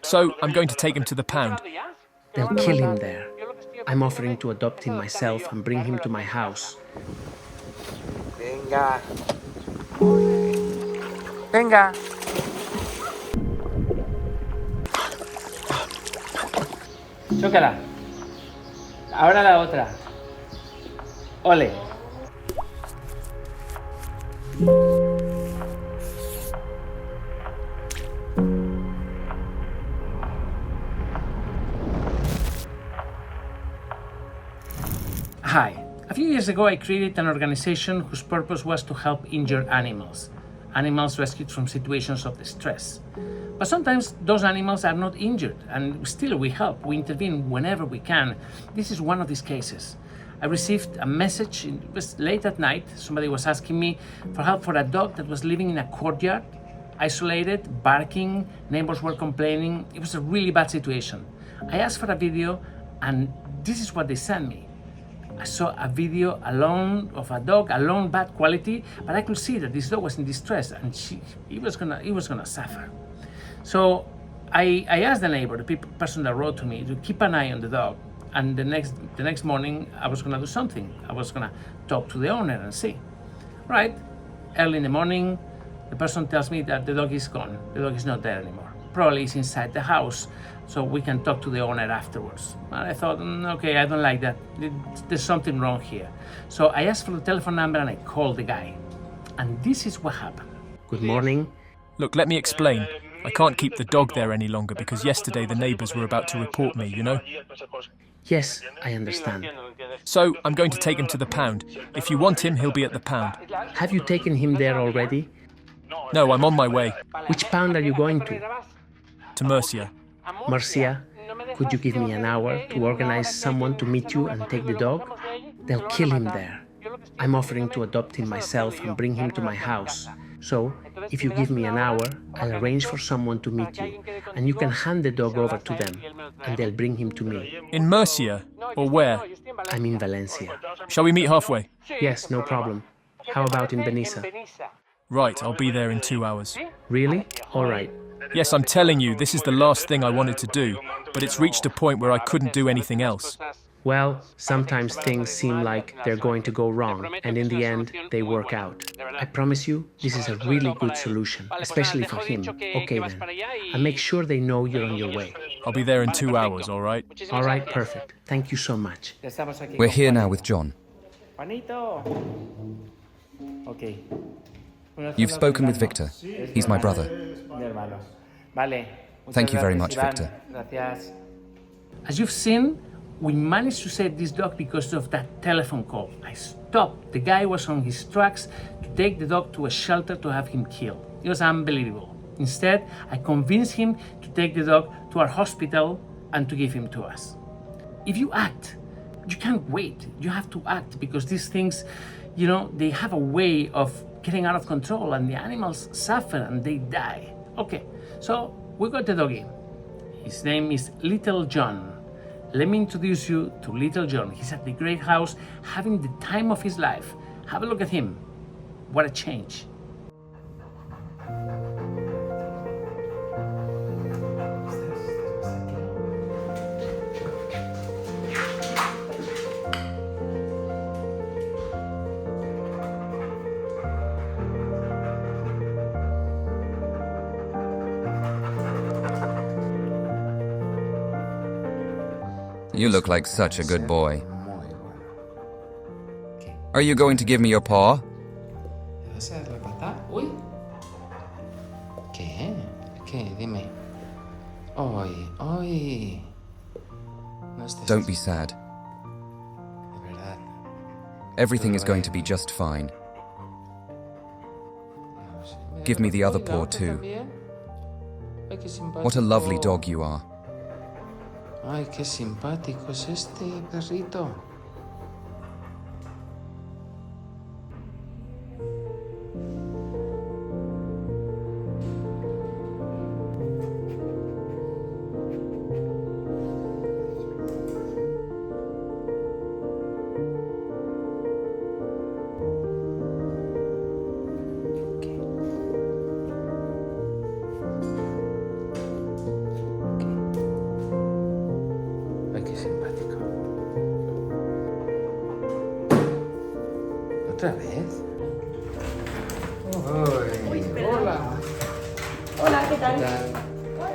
So I'm going to take him to the pound. They'll kill him there. I'm offering to adopt him myself and bring him to my house. Venga. Venga. Chócala. Ahora la otra. Ole. Hi. A few years ago, I created an organization whose purpose was to help injured animals rescued from situations of distress. But sometimes those animals are not injured, and still we help, we intervene whenever we can. This is one of these cases. I received a message, it was late at night, somebody was asking me for help for a dog that was living in a courtyard, isolated, barking, neighbors were complaining. It was a really bad situation. I asked for a video, and this is what they sent me. I saw a video alone of a dog, alone, bad quality, but I could see that this dog was in distress and he was gonna suffer. So I asked the neighbor, the person that wrote to me, to keep an eye on the dog. And the next morning, I was gonna do something. I was gonna talk to the owner and see. Right, early in the morning, the person tells me that the dog is gone. The dog is not there anymore. Probably it's inside the house, so we can talk to the owner afterwards. And I thought, okay, I don't like that. There's something wrong here. So I asked for the telephone number and I called the guy. And this is what happened. Good morning. Look, let me explain. I can't keep the dog there any longer because yesterday the neighbours were about to report me, you know? Yes, I understand. So I'm going to take him to the pound. If you want him, he'll be at the pound. Have you taken him there already? No, I'm on my way. Which pound are you going to? To Murcia. Murcia, could you give me an hour to organize someone to meet you and take the dog? They'll kill him there. I'm offering to adopt him myself and bring him to my house. So, if you give me an hour, I'll arrange for someone to meet you, and you can hand the dog over to them, and they'll bring him to me. In Murcia? Or where? I'm in Valencia. Shall we meet halfway? Yes, no problem. How about in Benissa? Right, I'll be there in 2 hours. Really? All right. Yes, I'm telling you, this is the last thing I wanted to do, but it's reached a point where I couldn't do anything else. Well, sometimes things seem like they're going to go wrong, and in the end, they work out. I promise you, this is a really good solution, especially for him. Okay then. And make sure they know you're on your way. I'll be there in 2 hours, all right? All right, perfect. Thank you so much. We're here now with John. Juanito. Okay. You've spoken with Viktor. He's my brother. Thank you very much, Viktor. As you've seen, we managed to save this dog because of that telephone call. I stopped. The guy was on his tracks to take the dog to a shelter to have him killed. It was unbelievable. Instead, I convinced him to take the dog to our hospital and to give him to us. If you act, you can't wait. You have to act because these things, you know, they have a way of getting out of control and the animals suffer and they die. Okay, so we got the dog in. His name is Little John. Let me introduce you to Little John. He's at the great house having the time of his life. Have a look at him. What a change. You look like such a good boy. Are you going to give me your paw? Uy. ¿Qué? ¿Qué? Dime. Ay, ay. No estés Don't be así, sad. de verdad. Everything is going to be just fine. Give me the other paw too. Ay, qué simpático. What a lovely dog you are. Ay, qué simpático es este perrito.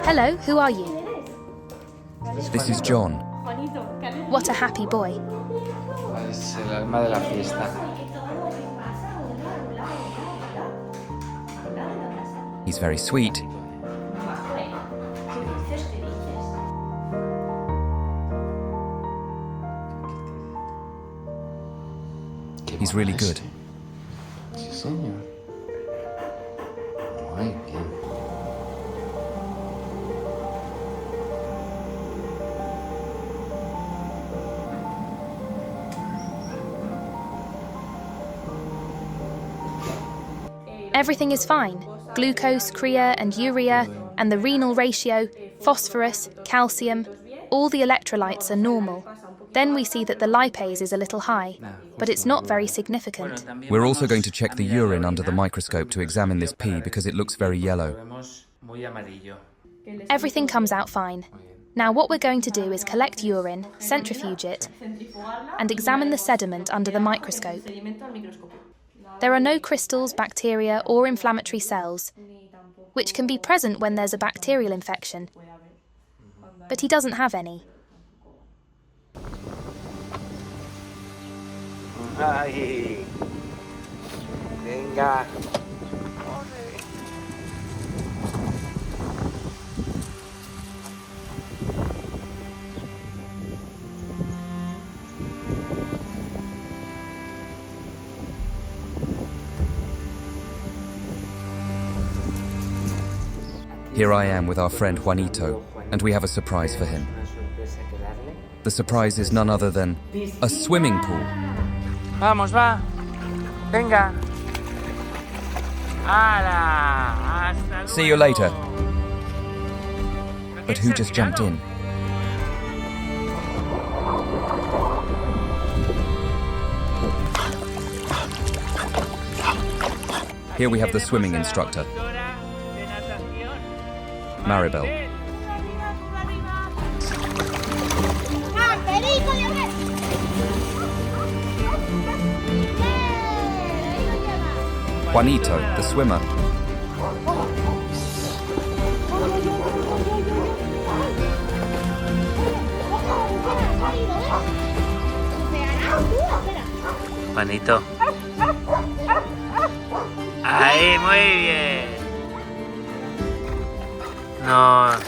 Hello, who are you? This is John. What a happy boy. Es el alma de la fiesta. He's very sweet. He's really good. Sí, señor. Muy bien. Everything is fine. Glucose, crear and urea, and the renal ratio, phosphorus, calcium, all the electrolytes are normal. Then we see that the lipase is a little high, but it's not very significant. We're also going to check the urine under the microscope to examine this pee because it looks very yellow. Everything comes out fine. Now what we're going to do is collect urine, centrifuge it, and examine the sediment under the microscope. There are no crystals, bacteria, or inflammatory cells, which can be present when there's a bacterial infection. But he doesn't have any. Ay, venga. Here I am with our friend Juanito, and we have a surprise for him. The surprise is none other than a swimming pool. Vamos, va. Venga. ¡Hala! ¡Hasta See you later. But who just jumped in? Here we have the swimming instructor, Maribel. Juanito, the swimmer. Juanito. Ahí, muy bien. No.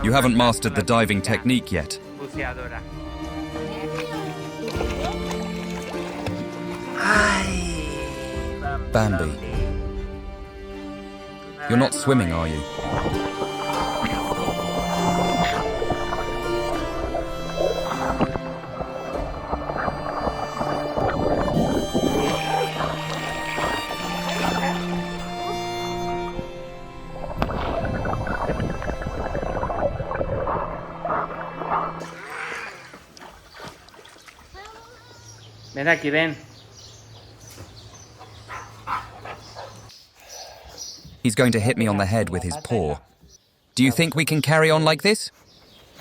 You haven't mastered the diving technique yet. Buceadora. Ay. Bambi. You're not swimming, are you? Ven aquí, ven. He's going to hit me on the head with his paw. Do you think we can carry on like this?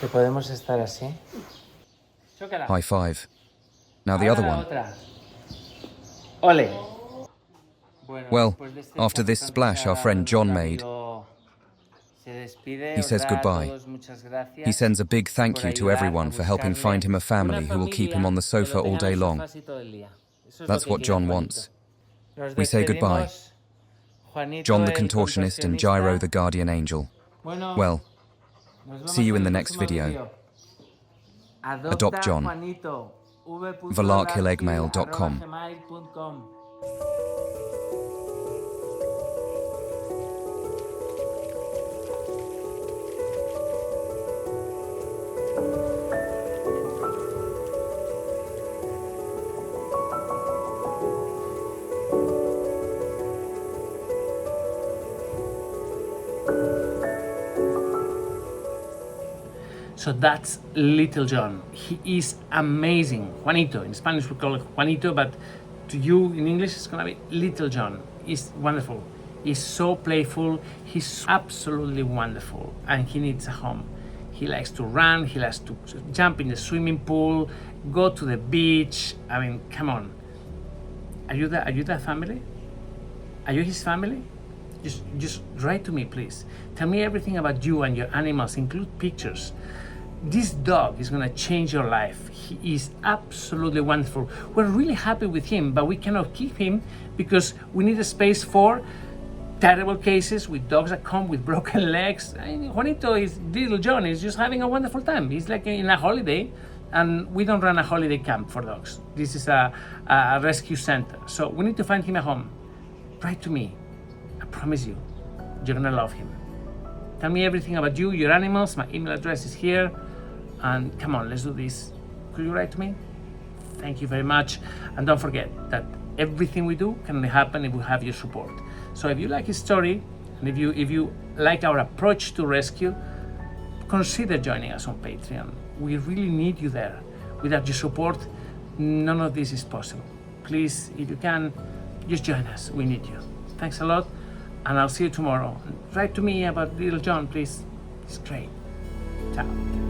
¿Que podemos estar así? Chócala. High five. Now the other one. Otra. Ole. Well, after this splash our friend John made, he says goodbye. He sends a big thank you to everyone for helping find him a family who will keep him on the sofa all day long. That's what John wants. We say goodbye. John the contortionist and Gyro the guardian angel. Well, see you in the next video. Adopt John. Larkhilleggmail.com. So that's Little John. He is amazing. Juanito. In Spanish we call it Juanito, but to you in English it's gonna be Little John. He's wonderful. He's so playful. He's absolutely wonderful, and he needs a home. He likes to run. He likes to jump in the swimming pool, go to the beach. I mean, come on. Are you that family? Are you his family? Just write to me, please. Tell me everything about you and your animals, include pictures. This dog is gonna change your life. He is absolutely wonderful. We're really happy with him, but we cannot keep him because we need a space for terrible cases with dogs that come with broken legs. Juanito is little John is just having a wonderful time. He's like in a holiday, and we don't run a holiday camp for dogs. This is a rescue center. So we need to find him a home. Write to me. I promise you, you're gonna love him. Tell me everything about you, your animals. My email address is here. And come on, let's do this. Could you write to me? Thank you very much. And don't forget that everything we do can only happen if we have your support. So if you like his story, and if you like our approach to rescue, consider joining us on Patreon. We really need you there. Without your support, none of this is possible. Please, if you can, just join us. We need you. Thanks a lot, and I'll see you tomorrow. Write to me about little John, please. It's great. Ciao.